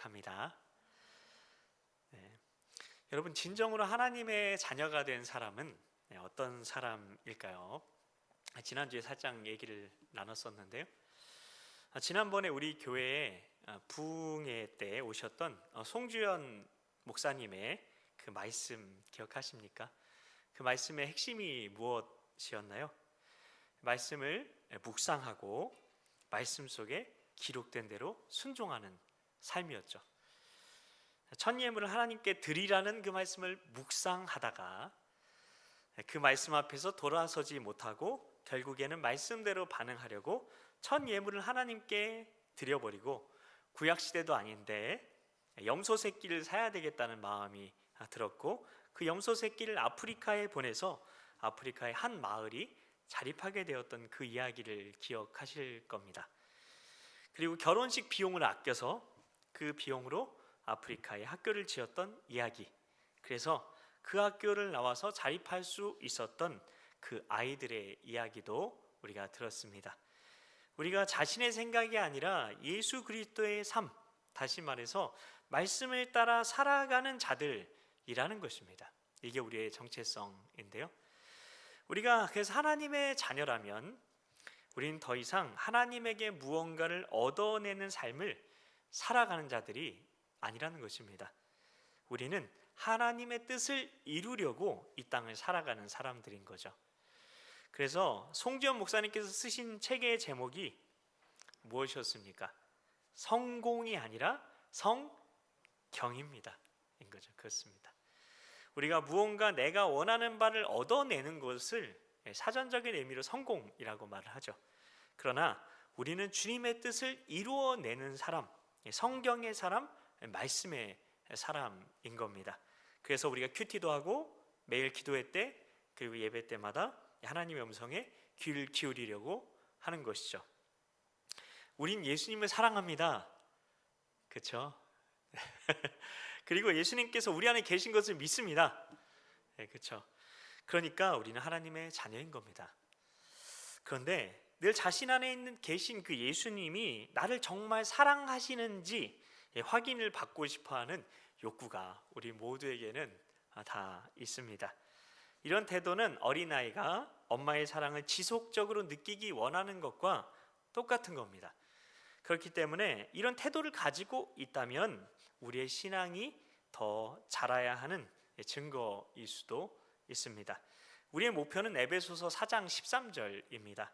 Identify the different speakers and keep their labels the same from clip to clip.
Speaker 1: 시작합니다. 여러분, 진정으로 하나님의 자녀가 된 사람은 어떤 사람일까요? 지난주에 살짝 얘기를 나눴었는데요. 지난번에 우리 교회에 부흥회 때 오셨던 송주연 목사님의 그 말씀 기억하십니까? 그 말씀의 핵심이 무엇이었나요? 말씀을 묵상하고 말씀 속에 기록된 대로 순종하는 삶이었죠. 첫 예물을 하나님께 드리라는 그 말씀을 묵상하다가 그 말씀 앞에서 돌아서지 못하고 결국에는 말씀대로 반응하려고 첫 예물을 하나님께 드려버리고 구약시대도 아닌데 염소 새끼를 사야 되겠다는 마음이 들었고 그 염소 새끼를 아프리카에 보내서 아프리카의 한 마을이 자립하게 되었던 그 이야기를 기억하실 겁니다. 그리고 결혼식 비용을 아껴서 그 비용으로 아프리카에 학교를 지었던 이야기, 그래서 그 학교를 나와서 자립할 수 있었던 그 아이들의 이야기도 우리가 들었습니다. 우리가 자신의 생각이 아니라 예수 그리스도의 삶, 다시 말해서 말씀을 따라 살아가는 자들이라는 것입니다. 이게 우리의 정체성인데요. 우리가 그래서 하나님의 자녀라면 우리는 더 이상 하나님에게 무언가를 얻어내는 삶을 살아가는 자들이 아니라는 것입니다. 우리는 하나님의 뜻을 이루려고 이 땅을 살아가는 사람들인 거죠. 그래서 송지연 목사님께서 쓰신 책의 제목이 무엇이었습니까? 성공이 아니라 성경입니다. 인 거죠. 그렇습니다. 우리가 무언가 내가 원하는 바를 얻어내는 것을 사전적인 의미로 성공이라고 말을 하죠. 그러나 우리는 주님의 뜻을 이루어내는 사람, 성경의 사람, 말씀의 사람인 겁니다. 그래서 우리가 큐티도 하고 매일 기도회 때 그리고 예배 때마다 하나님의 음성에 귀를 기울이려고 하는 것이죠. 우린 예수님을 사랑합니다. 그렇죠? 그리고 예수님께서 우리 안에 계신 것을 믿습니다. 그렇죠? 그러니까 우리는 하나님의 자녀인 겁니다. 그런데 늘 자신 안에 계신 그 예수님이 나를 정말 사랑하시는지 확인을 받고 싶어하는 욕구가 우리 모두에게는 다 있습니다. 이런 태도는 어린아이가 엄마의 사랑을 지속적으로 느끼기 원하는 것과 똑같은 겁니다. 그렇기 때문에 이런 태도를 가지고 있다면 우리의 신앙이 더 자라야 하는 증거일 수도 있습니다. 우리의 목표는 에베소서 4장 13절입니다.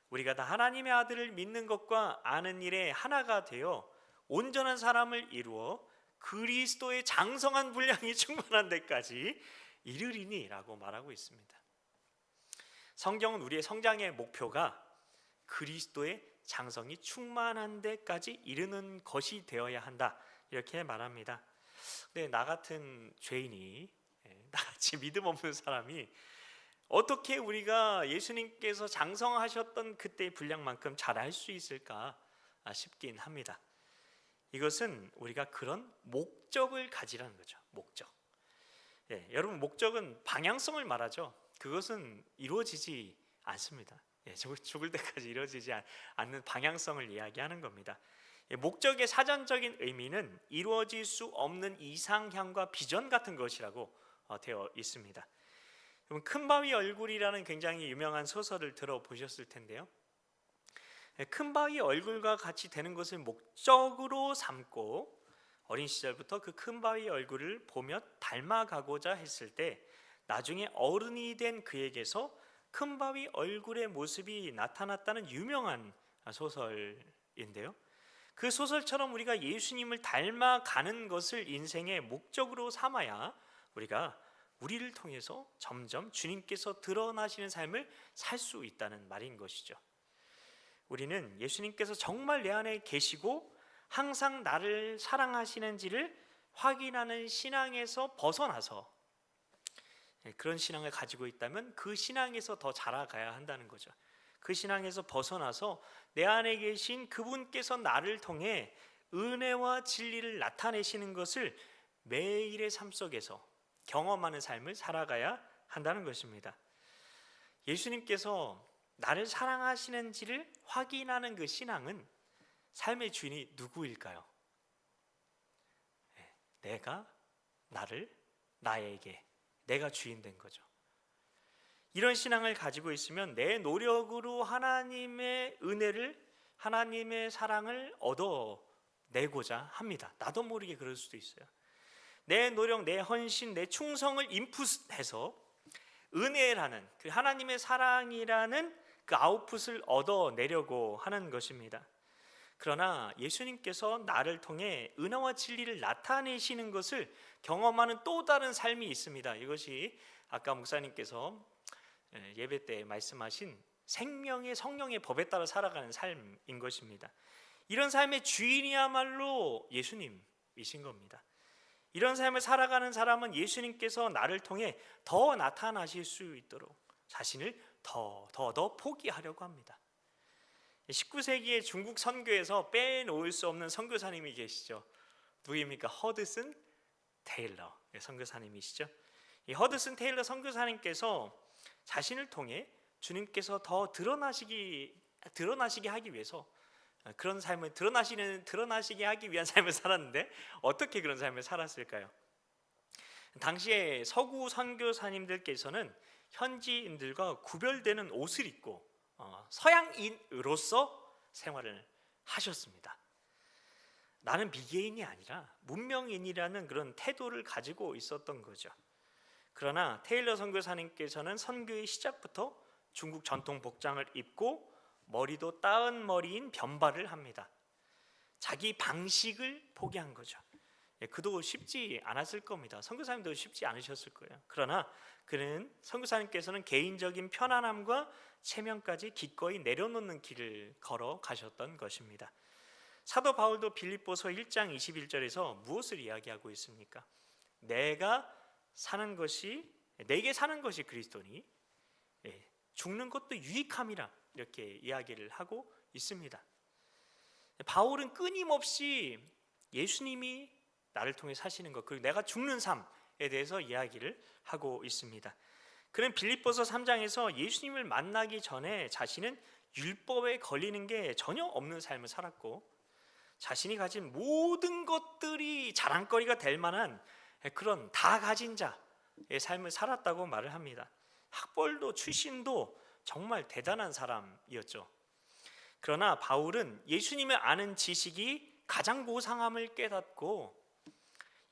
Speaker 1: 우리가 다 하나님의 아들을 믿는 것과 아는 일에 하나가 되어 온전한 사람을 이루어 그리스도의 장성한 분량이 충만한 데까지 이르리니 라고 말하고 있습니다. 성경은 우리의 성장의 목표가 그리스도의 장성이 충만한 데까지 이르는 것이 되어야 한다, 이렇게 말합니다. 근데 나 같은 죄인이, 나같이 믿음 없는 사람이 어떻게 우리가 예수님께서 장성하셨던 그때의 분량만큼 잘할 수 있을까 싶긴 합니다. 이것은 우리가 그런 목적을 가지라는 거죠. 목적. 여러분, 목적은 방향성을 말하죠. 그것은 이루어지지 않습니다. 죽을 때까지 이루어지지 않는 방향성을 이야기하는 겁니다. 목적의 사전적인 의미는 이루어질 수 없는 이상향과 비전 같은 것이라고 되어 있습니다. 큰 바위 얼굴이라는 굉장히 유명한 소설을 들어보셨을 텐데요. 큰 바위 얼굴과 같이 되는 것을 목적으로 삼고 어린 시절부터 그 큰 바위 얼굴을 보며 닮아가고자 했을 때 나중에 어른이 된 그에게서 큰 바위 얼굴의 모습이 나타났다는 유명한 소설인데요. 그 소설처럼 우리가 예수님을 닮아가는 것을 인생의 목적으로 삼아야 우리가 우리를 통해서 점점 주님께서 드러나시는 삶을 살 수 있다는 말인 것이죠. 우리는 예수님께서 정말 내 안에 계시고 항상 나를 사랑하시는지를 확인하는 신앙에서 벗어나서 그런 신앙을 가지고 있다면 그 신앙에서 더 자라가야 한다는 거죠. 그 신앙에서 벗어나서 내 안에 계신 그분께서 나를 통해 은혜와 진리를 나타내시는 것을 매일의 삶 속에서 경험하는 삶을 살아가야 한다는 것입니다. 예수님께서 나를 사랑하시는지를 확인하는 그 신앙은 삶의 주인이 누구일까요? 나에게 내가 주인 된 거죠. 이런 신앙을 가지고 있으면 내 노력으로 하나님의 은혜를, 하나님의 사랑을 얻어내고자 합니다. 나도 모르게 그럴 수도 있어요. 내 노력, 내 헌신, 내 충성을 인풋해서 은혜라는 그 하나님의 사랑이라는 그 아웃풋을 얻어내려고 하는 것입니다. 그러나 예수님께서 나를 통해 은혜와 진리를 나타내시는 것을 경험하는 또 다른 삶이 있습니다. 이것이 아까 목사님께서 예배 때 말씀하신 생명의 성령의 법에 따라 살아가는 삶인 것입니다. 이런 삶의 주인이야말로 예수님이신 겁니다. 이런 삶을 살아가는 사람은 예수님께서 나를 통해 더 나타나실 수 있도록 자신을 더 포기하려고 합니다. 19세기의 중국 선교에서 빼놓을 수 없는 선교사님이 계시죠. 누구입니까? 허드슨 테일러 선교사님이시죠. 이 허드슨 테일러 선교사님께서 자신을 통해 주님께서 더 드러나시게 하기 위해서 그런 삶을 드러나시게 하기 위한 삶을 살았는데 어떻게 그런 삶을 살았을까요? 당시에 서구 선교사님들께서는 현지인들과 구별되는 옷을 입고 서양인으로서 생활을 하셨습니다. 나는 미개인이 아니라 문명인이라는 그런 태도를 가지고 있었던 거죠. 그러나 테일러 선교사님께서는 선교의 시작부터 중국 전통 복장을 입고 머리도 따은 머리인 변발을 합니다. 자기 방식을 포기한 거죠. 그도 쉽지 않았을 겁니다. 선교사님도 쉽지 않으셨을 거예요. 그러나 선교사님께서는 개인적인 편안함과 체면까지 기꺼이 내려놓는 길을 걸어 가셨던 것입니다. 사도 바울도 빌립보서 1장 21절에서 무엇을 이야기하고 있습니까? 내게 사는 것이 그리스도니 죽는 것도 유익함이라 이렇게 이야기를 하고 있습니다. 바울은 끊임없이 예수님이 나를 통해 사시는 것, 그리고 내가 죽는 삶에 대해서 이야기를 하고 있습니다. 그는 빌립보서 3장에서 예수님을 만나기 전에 자신은 율법에 걸리는 게 전혀 없는 삶을 살았고 자신이 가진 모든 것들이 자랑거리가 될 만한 그런 다 가진 자의 삶을 살았다고 말을 합니다. 학벌도 출신도 정말 대단한 사람이었죠. 그러나 바울은 예수님을 아는 지식이 가장 고상함을 깨닫고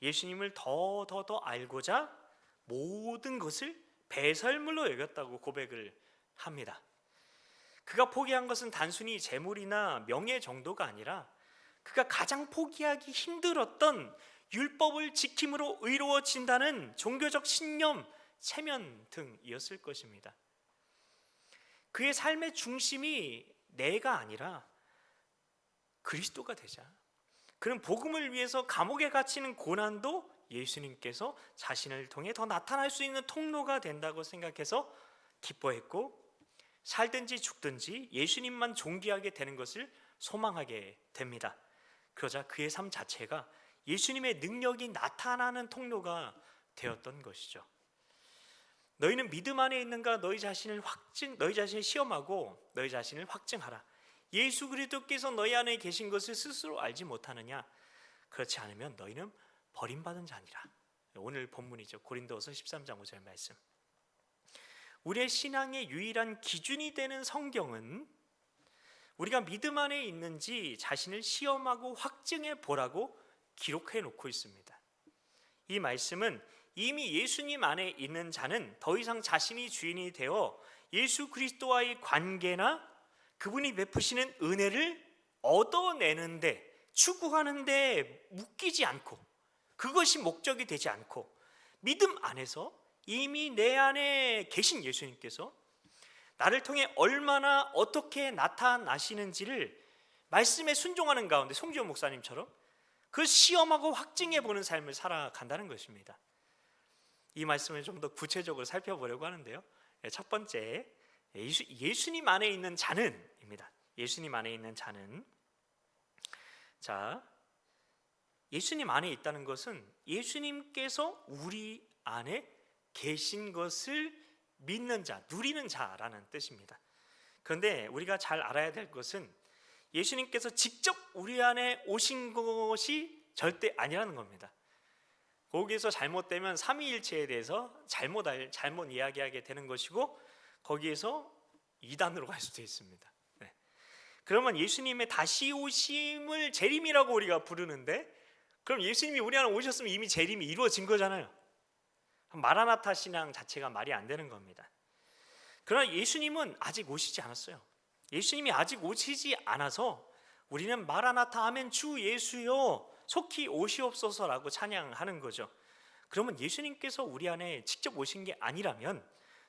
Speaker 1: 예수님을 더 알고자 모든 것을 배설물로 여겼다고 고백을 합니다. 그가 포기한 것은 단순히 재물이나 명예 정도가 아니라 그가 가장 포기하기 힘들었던 율법을 지킴으로 의로워진다는 종교적 신념, 체면 등이었을 것입니다. 그의 삶의 중심이 내가 아니라 그리스도가 되자, 그는 복음을 위해서 감옥에 갇히는 고난도 예수님께서 자신을 통해 더 나타날 수 있는 통로가 된다고 생각해서 기뻐했고 살든지 죽든지 예수님만 존귀하게 되는 것을 소망하게 됩니다. 그러자 그의 삶 자체가 예수님의 능력이 나타나는 통로가 되었던 것이죠. 너희는 믿음 안에 있는가? 너희 자신을 시험하고 너희 자신을 확증하라. 예수 그리스도께서 너희 안에 계신 것을 스스로 알지 못하느냐? 그렇지 않으면 너희는 버림받은 자니라. 오늘 본문이죠. 고린도후서 13장 5절 말씀. 우리의 신앙의 유일한 기준이 되는 성경은 우리가 믿음 안에 있는지 자신을 시험하고 확증해 보라고 기록해 놓고 있습니다. 이 말씀은 이미 예수님 안에 있는 자는 더 이상 자신이 주인이 되어 예수 그리스도와의 관계나 그분이 베푸시는 은혜를 얻어내는데, 추구하는데 묶이지 않고 그것이 목적이 되지 않고 믿음 안에서 이미 내 안에 계신 예수님께서 나를 통해 얼마나 어떻게 나타나시는지를 말씀에 순종하는 가운데 송지호 목사님처럼 그 시험하고 확증해 보는 삶을 살아간다는 것입니다. 이 말씀을 좀 더 구체적으로 살펴보려고 하는데요. 첫 번째, 예수님 안에 있는 자는입니다. 예수님 안에 있는 자는, 예수님 안에 있다는 것은 예수님께서 우리 안에 계신 것을 믿는 자, 누리는 자라는 뜻입니다. 그런데 우리가 잘 알아야 될 것은 예수님께서 직접 우리 안에 오신 것이 절대 아니라는 겁니다. 거기에서 잘못되면 삼위일체에 대해서 잘못 이야기하게 되는 것이고 거기에서 이단으로 갈 수도 있습니다. 네. 그러면 예수님의 다시 오심을 재림이라고 우리가 부르는데, 그럼 예수님이 우리 안에 오셨으면 이미 재림이 이루어진 거잖아요. 마라나타 신앙 자체가 말이 안 되는 겁니다. 그러나 예수님은 아직 오시지 않았어요. 예수님이 아직 오시지 않아서 우리는 마라나타 하면 주 예수여 속히 오시옵소서라고 찬양하는 거죠. 그러면 예수님께서 우리 안에 직접 오신 게 아니라면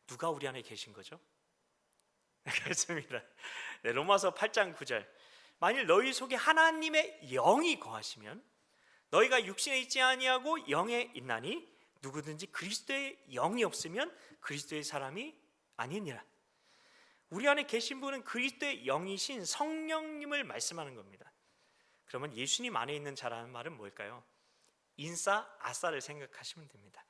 Speaker 1: 누가 우리 안에 계신 거죠? 그렇습니다. 네, 로마서 8장 9절, 만일 너희 속에 하나님의 영이 거하시면 너희가 육신에 있지 아니하고 영에 있나니 누구든지 그리스도의 영이 없으면 그리스도의 사람이 아니니라. 우리 안에 계신 분은 그리스도의 영이신 성령님을 말씀하는 겁니다. 그러면 예수님 안에 있는 자라는 말은 뭘까요? 인싸, 아싸를 생각하시면 됩니다.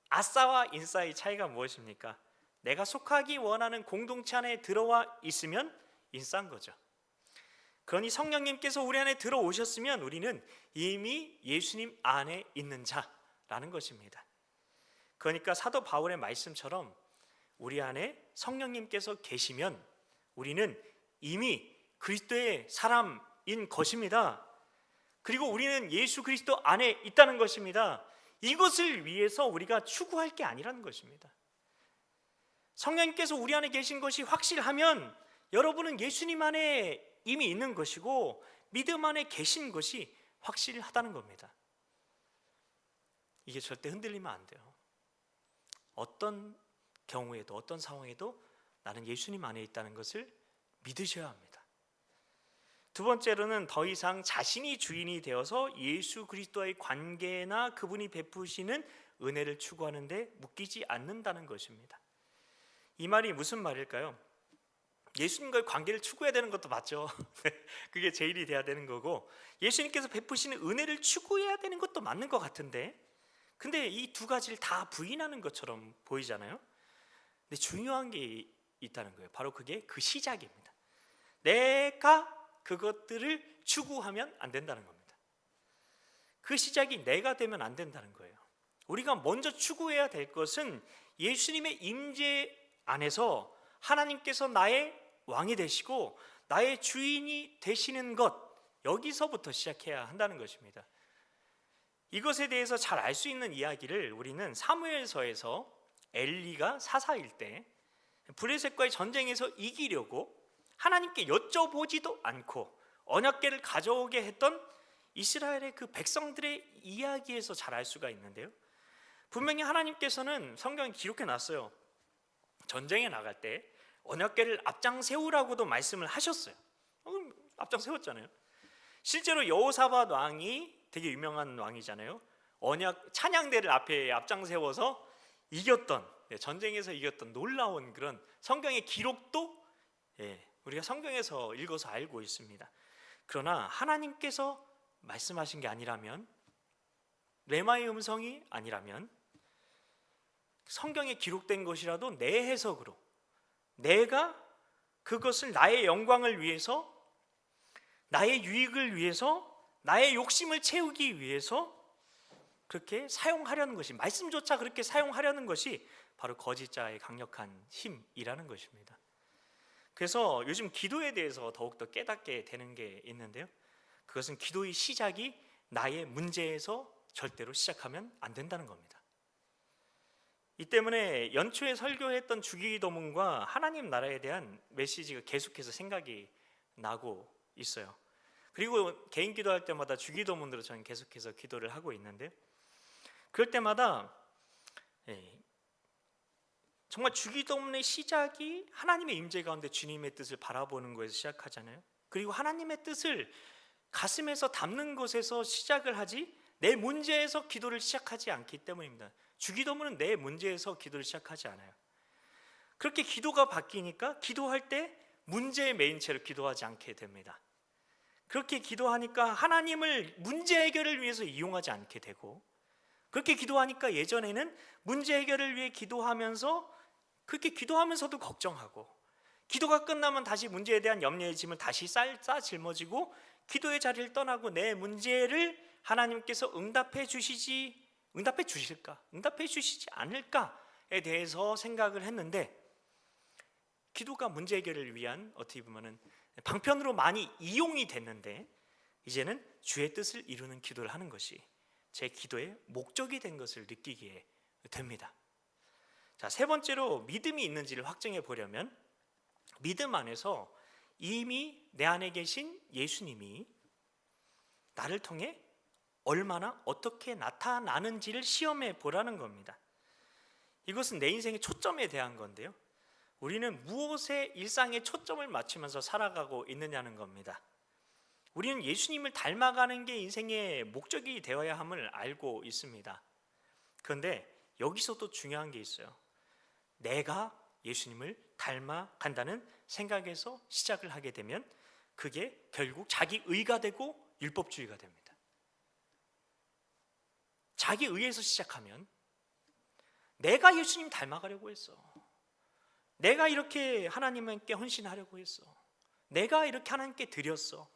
Speaker 1: 아싸와 인싸의 차이가 무엇입니까? 내가 속하기 원하는 공동체 안에 들어와 있으면 인싸인 거죠. 그러니 성령님께서 우리 안에 들어오셨으면 우리는 이미 예수님 안에 있는 자라는 것입니다. 그러니까 사도 바울의 말씀처럼 우리 안에 성령님께서 계시면 우리는 이미 그리스도의 사람인 것입니다. 그리고 우리는 예수 그리스도 안에 있다는 것입니다. 이것을 위해서 우리가 추구할 게 아니라는 것입니다. 성령님께서 우리 안에 계신 것이 확실하면 여러분은 예수님 안에 이미 있는 것이고 믿음 안에 계신 것이 확실하다는 겁니다. 이게 절대 흔들리면 안 돼요. 어떤 경우에도 어떤 상황에도 나는 예수님 안에 있다는 것을 믿으셔야 합니다. 두 번째로는 더 이상 자신이 주인이 되어서 예수 그리스도와의 관계나 그분이 베푸시는 은혜를 추구하는 데 묶이지 않는다는 것입니다. 이 말이 무슨 말일까요? 예수님과의 관계를 추구해야 되는 것도 맞죠. 그게 제일이 돼야 되는 거고 예수님께서 베푸시는 은혜를 추구해야 되는 것도 맞는 것 같은데, 근데 이 두 가지를 다 부인하는 것처럼 보이잖아요. 근데 중요한 게 있다는 거예요. 바로 그게 그 시작입니다. 내가 그것들을 추구하면 안 된다는 겁니다. 그 시작이 내가 되면 안 된다는 거예요. 우리가 먼저 추구해야 될 것은 예수님의 임재 안에서 하나님께서 나의 왕이 되시고 나의 주인이 되시는 것, 여기서부터 시작해야 한다는 것입니다. 이것에 대해서 잘 알 수 있는 이야기를 우리는 사무엘서에서 엘리가 사사일 때 블레셋과의 전쟁에서 이기려고 하나님께 여쭤보지도 않고 언약궤를 가져오게 했던 이스라엘의 그 백성들의 이야기에서 잘 알 수가 있는데요. 분명히 하나님께서는 성경에 기록해 놨어요. 전쟁에 나갈 때 언약궤를 앞장 세우라고도 말씀을 하셨어요. 앞장 세웠잖아요. 실제로 여호사밧 왕이 되게 유명한 왕이잖아요. 언약 찬양대를 앞에 앞장 세워서 이겼던, 전쟁에서 이겼던 놀라운 그런 성경의 기록도 우리가 성경에서 읽어서 알고 있습니다. 그러나 하나님께서 말씀하신 게 아니라면, 레마의 음성이 아니라면, 성경에 기록된 것이라도 내 해석으로 내가 그것을 나의 영광을 위해서, 나의 유익을 위해서, 나의 욕심을 채우기 위해서 그렇게 사용하려는 것이, 말씀조차 그렇게 사용하려는 것이 바로 거짓자의 강력한 힘이라는 것입니다. 그래서 요즘 기도에 대해서 더욱더 깨닫게 되는 게 있는데요. 그것은 기도의 시작이 나의 문제에서 절대로 시작하면 안 된다는 겁니다. 이 때문에 연초에 설교했던 주기도문과 하나님 나라에 대한 메시지가 계속해서 생각이 나고 있어요. 그리고 개인 기도할 때마다 주기도문으로 저는 계속해서 기도를 하고 있는데, 그럴 때마다 정말 주기도문의 시작이 하나님의 임재 가운데 주님의 뜻을 바라보는 것에서 시작하잖아요. 그리고 하나님의 뜻을 가슴에서 담는 것에서 시작을 하지 내 문제에서 기도를 시작하지 않기 때문입니다. 주기도문은 내 문제에서 기도를 시작하지 않아요. 그렇게 기도가 바뀌니까 기도할 때 문제의 메인 채로 기도하지 않게 됩니다. 그렇게 기도하니까 하나님을 문제 해결을 위해서 이용하지 않게 되고, 그렇게 기도하니까 예전에는 문제 해결을 위해 기도하면서 그렇게 기도하면서도 걱정하고, 기도가 끝나면 다시 문제에 대한 염려의 짐을 다시 싸 짊어지고 기도의 자리를 떠나고 내 문제를 하나님께서 응답해 주시지 응답해 주실까? 응답해 주시지 않을까에 대해서 생각을 했는데, 기도가 문제 해결을 위한 어떻게 보면은 방편으로 많이 이용이 됐는데, 이제는 주의 뜻을 이루는 기도를 하는 것이 제 기도의 목적이 된 것을 느끼게 됩니다. 자, 세 번째로 믿음이 있는지를 확증해 보려면, 믿음 안에서 이미 내 안에 계신 예수님이 나를 통해 얼마나 어떻게 나타나는지를 시험해 보라는 겁니다. 이것은 내 인생의 초점에 대한 건데요, 우리는 무엇에 일상의 초점을 맞추면서 살아가고 있느냐는 겁니다. 우리는 예수님을 닮아가는 게 인생의 목적이 되어야 함을 알고 있습니다. 그런데 여기서도 중요한 게 있어요. 내가 예수님을 닮아간다는 생각에서 시작을 하게 되면 그게 결국 자기 의가 되고 율법주의가 됩니다. 자기 의에서 시작하면 내가 예수님 닮아가려고 했어, 내가 이렇게 하나님께 헌신하려고 했어, 내가 이렇게 하나님께 드렸어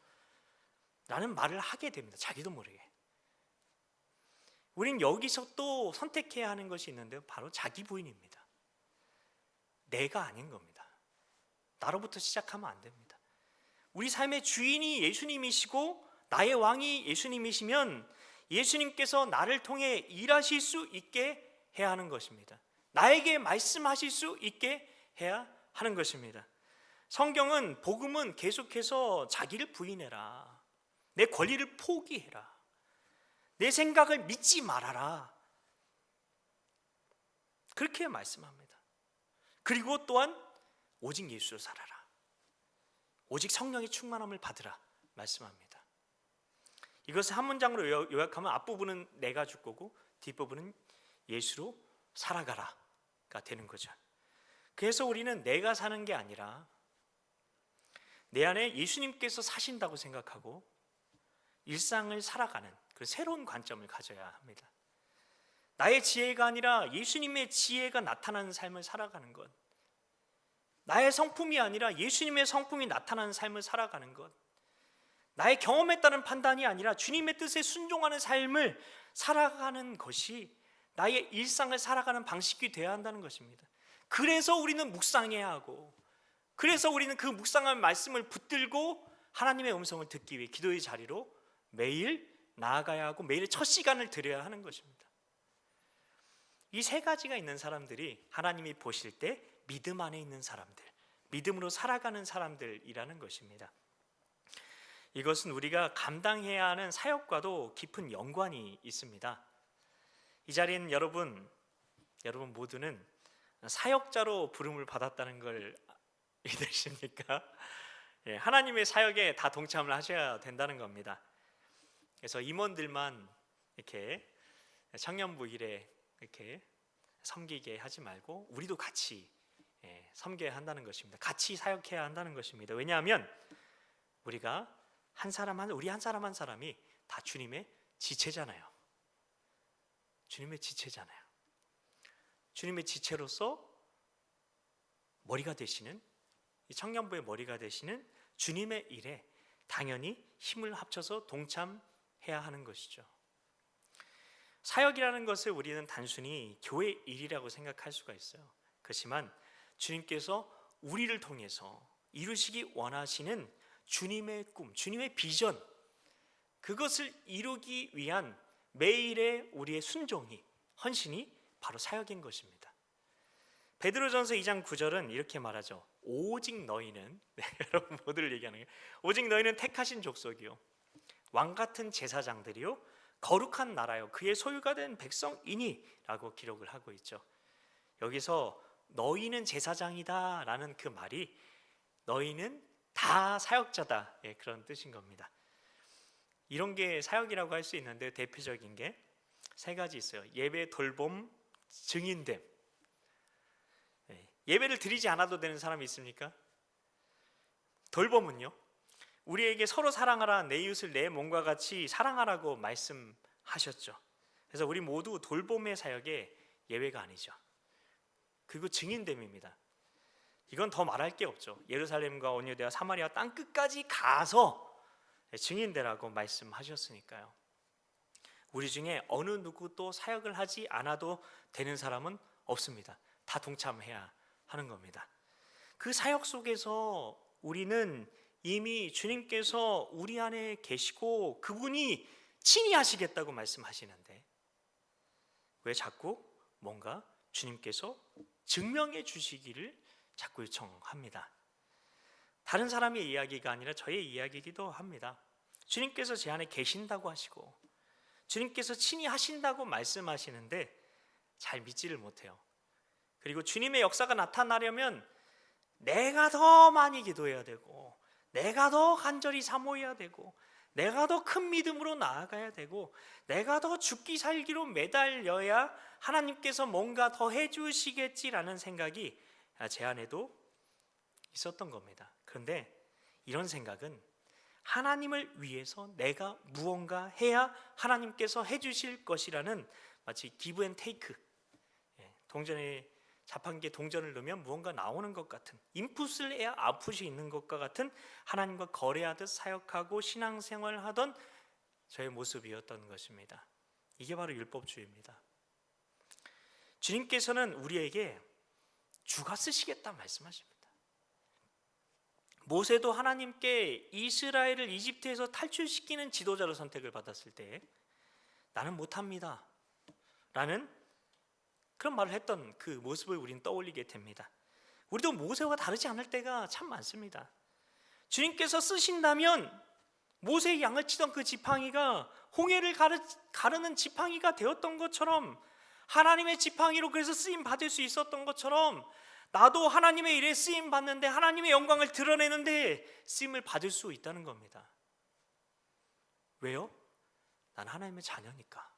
Speaker 1: 라는 말을 하게 됩니다. 자기도 모르게. 우린 여기서 또 선택해야 하는 것이 있는데요, 바로 자기 부인입니다. 내가 아닌 겁니다. 나로부터 시작하면 안 됩니다. 우리 삶의 주인이 예수님이시고 나의 왕이 예수님이시면 예수님께서 나를 통해 일하실 수 있게 해야 하는 것입니다. 나에게 말씀하실 수 있게 해야 하는 것입니다. 성경은, 복음은 계속해서 자기를 부인해라, 내 권리를 포기해라, 내 생각을 믿지 말아라, 그렇게 말씀합니다. 그리고 또한 오직 예수로 살아라, 오직 성령의 충만함을 받으라 말씀합니다. 이것을 한 문장으로 요약하면 앞부분은 내가 줄 거고 뒷부분은 예수로 살아가라가 되는 거죠. 그래서 우리는 내가 사는 게 아니라 내 안에 예수님께서 사신다고 생각하고 일상을 살아가는 그런 새로운 관점을 가져야 합니다. 나의 지혜가 아니라 예수님의 지혜가 나타나는 삶을 살아가는 것, 나의 성품이 아니라 예수님의 성품이 나타나는 삶을 살아가는 것, 나의 경험에 따른 판단이 아니라 주님의 뜻에 순종하는 삶을 살아가는 것이 나의 일상을 살아가는 방식이 되어야 한다는 것입니다. 그래서 우리는 묵상해야 하고, 그래서 우리는 그 묵상한 말씀을 붙들고 하나님의 음성을 듣기 위해 기도의 자리로 매일 나아가야 하고 매일 첫 시간을 드려야 하는 것입니다. 이 세 가지가 있는 사람들이 하나님이 보실 때 믿음 안에 있는 사람들, 믿음으로 살아가는 사람들이라는 것입니다. 이것은 우리가 감당해야 하는 사역과도 깊은 연관이 있습니다. 이 자리엔 여러분 모두는 사역자로 부름을 받았다는 걸 믿으십니까? 하나님의 사역에 다 동참을 하셔야 된다는 겁니다. 그래서 임원들만 이렇게 청년부 일에 이렇게 섬기게 하지 말고 우리도 같이 섬겨야 한다는 것입니다. 같이 사역해야 한다는 것입니다. 왜냐하면 우리가 우리 한 사람 한 사람이 다 주님의 지체잖아요. 주님의 지체잖아요. 주님의 지체로서 머리가 되시는, 이 청년부의 머리가 되시는 주님의 일에 당연히 힘을 합쳐서 동참해야 하는 것이죠. 사역이라는 것을 우리는 단순히 교회 일이라고 생각할 수가 있어요. 그렇지만 주님께서 우리를 통해서 이루시기 원하시는 주님의 꿈, 주님의 비전, 그것을 이루기 위한 매일의 우리의 순종이, 헌신이 바로 사역인 것입니다. 베드로전서 2장 9절은 이렇게 말하죠. 오직 너희는, 여러분 모두를 얘기하는 거예요. 오직 너희는 택하신 족속이요, 왕같은 제사장들이요, 거룩한 나라요, 그의 소유가 된 백성이니 라고 기록을 하고 있죠. 여기서 너희는 제사장이다 라는 그 말이 너희는 다 사역자다, 그런 뜻인 겁니다. 이런 게 사역이라고 할 수 있는데 대표적인 게 세 가지 있어요. 예배, 돌봄, 증인됨. 예배를 드리지 않아도 되는 사람이 있습니까? 돌봄은요, 우리에게 서로 사랑하라, 내 이웃을 내 몸과 같이 사랑하라고 말씀하셨죠. 그래서 우리 모두 돌봄의 사역에 예외가 아니죠. 그리고 증인됨입니다. 이건 더 말할 게 없죠. 예루살렘과 온유대와 사마리아 땅 끝까지 가서 증인되라고 말씀하셨으니까요. 우리 중에 어느 누구도 사역을 하지 않아도 되는 사람은 없습니다. 다 동참해야 하는 겁니다. 그 사역 속에서 우리는 이미 주님께서 우리 안에 계시고 그분이 친히 하시겠다고 말씀하시는데 왜 자꾸 뭔가 주님께서 증명해 주시기를 자꾸 요청합니다. 다른 사람의 이야기가 아니라 저의 이야기이기도 합니다. 주님께서 제 안에 계신다고 하시고 주님께서 친히 하신다고 말씀하시는데 잘 믿지를 못해요. 그리고 주님의 역사가 나타나려면 내가 더 많이 기도해야 되고 내가 더 간절히 사모해야 되고 내가 더 큰 믿음으로 나아가야 되고 내가 더 죽기 살기로 매달려야 하나님께서 뭔가 더 해주시겠지라는 생각이 제 안에도 있었던 겁니다. 그런데 이런 생각은 하나님을 위해서 내가 무언가 해야 하나님께서 해주실 것이라는 마치 기브 앤 테이크, 동전에 자판기에 동전을 넣으면 무언가 나오는 것 같은, 인풋을 해야 아웃풋이 있는 것과 같은 하나님과 거래하듯 사역하고 신앙생활을 하던 저의 모습이었던 것입니다. 이게 바로 율법주의입니다. 주님께서는 우리에게 주가 쓰시겠다 말씀하십니다. 모세도 하나님께 이스라엘을 이집트에서 탈출시키는 지도자로 선택을 받았을 때 나는 못합니다 라는 그런 말을 했던 그 모습을 우리는 떠올리게 됩니다. 우리도 모세와 다르지 않을 때가 참 많습니다. 주님께서 쓰신다면 모세의 양을 치던 그 지팡이가 홍해를 가르는 지팡이가 되었던 것처럼, 하나님의 지팡이로 그래서 쓰임 받을 수 있었던 것처럼 나도 하나님의 일에 쓰임 받는데 하나님의 영광을 드러내는데 쓰임을 받을 수 있다는 겁니다. 왜요? 난 하나님의 자녀니까.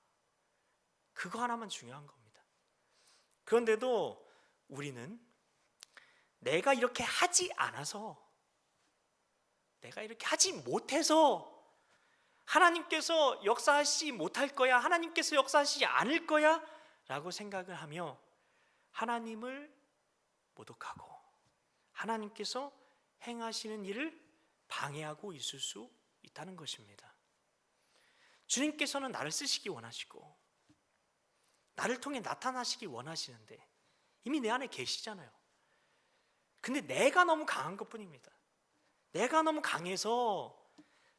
Speaker 1: 그거 하나만 중요한 겁니다. 그런데도 우리는 내가 이렇게 하지 않아서, 내가 이렇게 하지 못해서 하나님께서 역사하시지 못할 거야, 하나님께서 역사하시지 않을 거야 라고 생각을 하며 하나님을 모독하고 하나님께서 행하시는 일을 방해하고 있을 수 있다는 것입니다. 주님께서는 나를 쓰시기 원하시고 나를 통해 나타나시기 원하시는데 이미 내 안에 계시잖아요. 근데 내가 너무 강한 것뿐입니다. 내가 너무 강해서,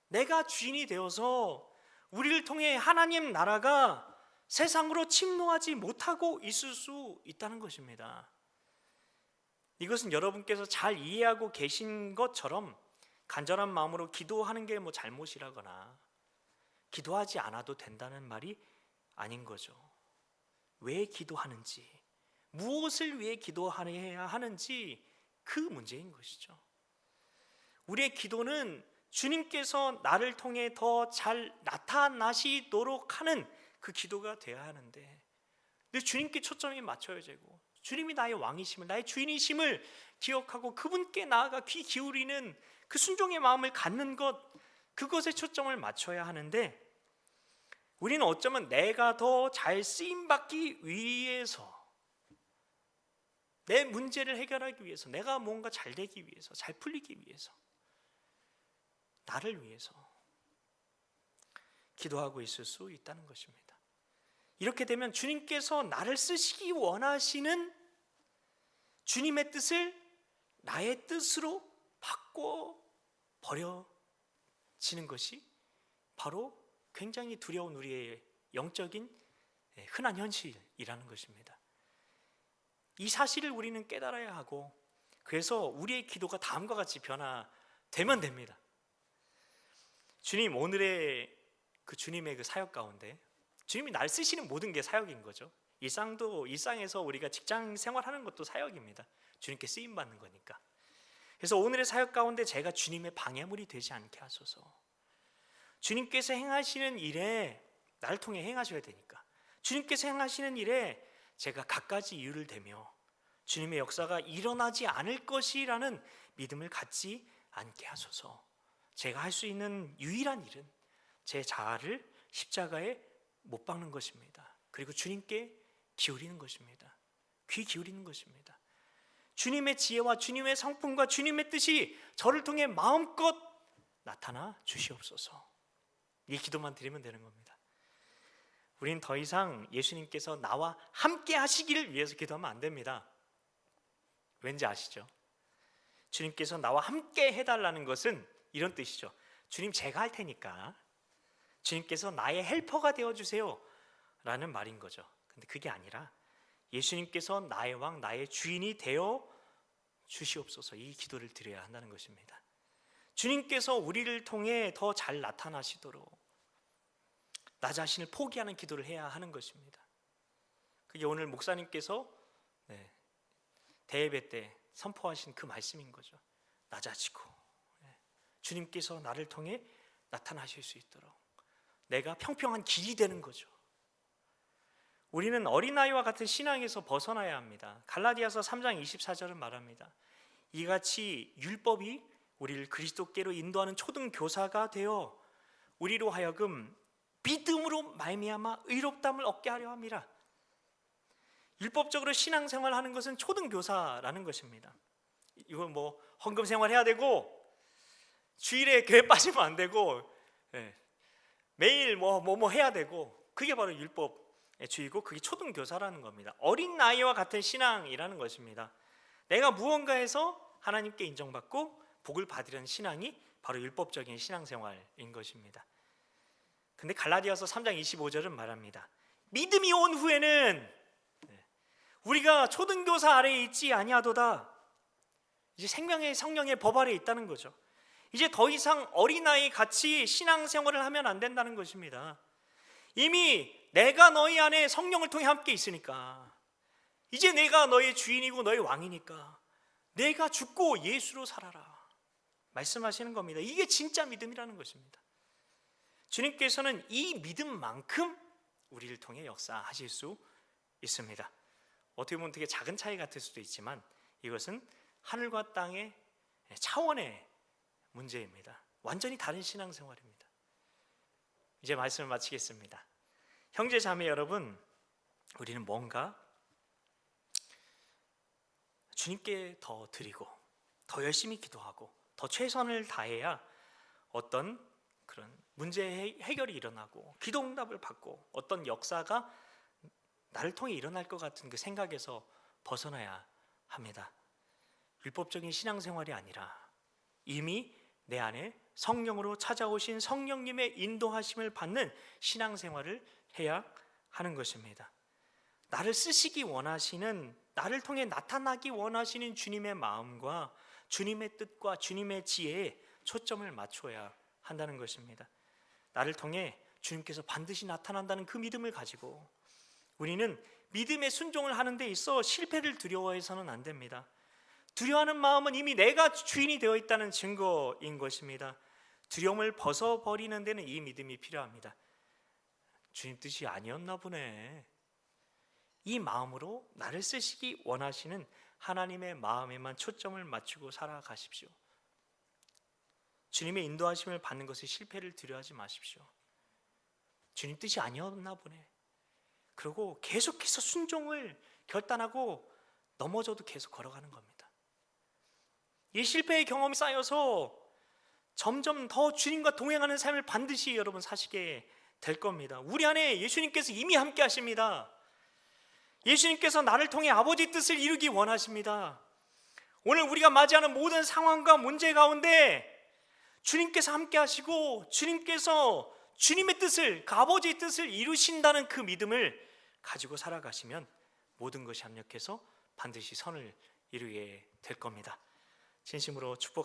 Speaker 1: 내가 주인이 되어서 우리를 통해 하나님 나라가 세상으로 침노하지 못하고 있을 수 있다는 것입니다. 이것은 여러분께서 잘 이해하고 계신 것처럼 간절한 마음으로 기도하는 게 뭐 잘못이라거나 기도하지 않아도 된다는 말이 아닌 거죠. 왜 기도하는지, 무엇을 위해 기도해야 하는지 그 문제인 것이죠. 우리의 기도는 주님께서 나를 통해 더 잘 나타나시도록 하는 그 기도가 되어야 하는데 늘 주님께 초점이 맞춰야 되고 주님이 나의 왕이심을, 나의 주인이심을 기억하고 그분께 나아가 귀 기울이는 그 순종의 마음을 갖는 것, 그것에 초점을 맞춰야 하는데 우리는 어쩌면 내가 더 잘 쓰임받기 위해서, 내 문제를 해결하기 위해서, 내가 뭔가 잘 되기 위해서, 잘 풀리기 위해서, 나를 위해서 기도하고 있을 수 있다는 것입니다. 이렇게 되면 주님께서 나를 쓰시기 원하시는 주님의 뜻을 나의 뜻으로 바꿔 버려지는 것이 바로 굉장히 두려운 우리의 영적인 흔한 현실이라는 것입니다. 이 사실을 우리는 깨달아야 하고, 그래서 우리의 기도가 다음과 같이 변화되면 됩니다. 주님, 오늘의 그 주님의 그 사역 가운데 주님이 날 쓰시는 모든 게 사역인 거죠. 일상에서 우리가 직장 생활하는 것도 사역입니다. 주님께 쓰임 받는 거니까. 그래서 오늘의 사역 가운데 제가 주님의 방해물이 되지 않게 하소서. 주님께서 행하시는 일에 나를 통해 행하셔야 되니까 주님께서 행하시는 일에 제가 갖가지 이유를 대며 주님의 역사가 일어나지 않을 것이라는 믿음을 갖지 않게 하소서. 제가 할 수 있는 유일한 일은 제 자아를 십자가에 못 박는 것입니다. 그리고 주님께 기울이는 것입니다. 귀 기울이는 것입니다. 주님의 지혜와 주님의 성품과 주님의 뜻이 저를 통해 마음껏 나타나 주시옵소서. 이 기도만 드리면 되는 겁니다. 우린 더 이상 예수님께서 나와 함께 하시기를 위해서 기도하면 안 됩니다. 왠지 아시죠? 주님께서 나와 함께 해달라는 것은 이런 뜻이죠. 주님, 제가 할 테니까 주님께서 나의 헬퍼가 되어주세요 라는 말인 거죠. 근데 그게 아니라 예수님께서 나의 왕, 나의 주인이 되어 주시옵소서, 이 기도를 드려야 한다는 것입니다. 주님께서 우리를 통해 더 잘 나타나시도록 나 자신을 포기하는 기도를 해야 하는 것입니다. 그게 오늘 목사님께서 대예배 때 선포하신 그 말씀인 거죠. 낮아지고 주님께서 나를 통해 나타나실 수 있도록 내가 평평한 길이 되는 거죠. 우리는 어린아이와 같은 신앙에서 벗어나야 합니다. 갈라디아서 3장 24절은 말합니다. 이같이 율법이 우리를 그리스도께로 인도하는 초등교사가 되어 우리로 하여금 믿음으로 말미암아 의롭다함을 얻게 하려 함이라. 율법적으로 신앙생활하는 것은 초등교사라는 것입니다. 이건 뭐 헌금 생활해야 되고 주일에 교회 빠지면 안 되고 매일 뭐 해야 되고, 그게 바로 율법의 주의고 그게 초등교사라는 겁니다. 어린 나이와 같은 신앙이라는 것입니다. 내가 무언가에서 하나님께 인정받고 복을 받으려는 신앙이 바로 율법적인 신앙생활인 것입니다. 근데 갈라디아서 3장 25절은 말합니다. 믿음이 온 후에는 우리가 초등교사 아래에 있지 아니하도다. 이제 생명의 성령의 법 아래에 있다는 거죠. 이제 더 이상 어린아이 같이 신앙생활을 하면 안 된다는 것입니다. 이미 내가 너희 안에 성령을 통해 함께 있으니까, 이제 내가 너의 주인이고 너의 왕이니까 내가 죽고 예수로 살아라 말씀하시는 겁니다. 이게 진짜 믿음이라는 것입니다. 주님께서는 이 믿음만큼 우리를 통해 역사하실 수 있습니다. 어떻게 보면 되게 작은 차이 같을 수도 있지만 이것은 하늘과 땅의 차원의 문제입니다. 완전히 다른 신앙생활입니다. 이제 말씀을 마치겠습니다. 형제 자매 여러분, 우리는 뭔가 주님께 더 드리고 더 열심히 기도하고 더 최선을 다해야 어떤 그런 문제 해결이 일어나고 기도 응답을 받고 어떤 역사가 나를 통해 일어날 것 같은 그 생각에서 벗어나야 합니다. 율법적인 신앙생활이 아니라 이미 내 안에 성령으로 찾아오신 성령님의 인도하심을 받는 신앙생활을 해야 하는 것입니다. 나를 쓰시기 원하시는, 나를 통해 나타나기 원하시는 주님의 마음과 주님의 뜻과 주님의 지혜에 초점을 맞춰야 한다는 것입니다. 나를 통해 주님께서 반드시 나타난다는 그 믿음을 가지고 우리는 믿음의 순종을 하는 데 있어 실패를 두려워해서는 안 됩니다. 두려워하는 마음은 이미 내가 주인이 되어 있다는 증거인 것입니다. 두려움을 벗어버리는 데는 이 믿음이 필요합니다. 주님 뜻이 아니었나 보네. 이 마음으로 나를 쓰시기 원하시는 하나님의 마음에만 초점을 맞추고 살아가십시오. 주님의 인도하심을 받는 것에 실패를 두려워하지 마십시오. 주님 뜻이 아니었나 보네. 그리고 계속해서 순종을 결단하고 넘어져도 계속 걸어가는 겁니다. 이 실패의 경험이 쌓여서 점점 더 주님과 동행하는 삶을 반드시 여러분 사시게 될 겁니다. 우리 안에 예수님께서 이미 함께 하십니다. 예수님께서 나를 통해 아버지 뜻을 이루기 원하십니다. 오늘 우리가 맞이하는 모든 상황과 문제 가운데 주님께서 함께 하시고 주님께서 주님의 뜻을, 그 아버지의 뜻을 이루신다는 그 믿음을 가지고 살아가시면 모든 것이 합력해서 반드시 선을 이루게 될 겁니다. 진심으로 축복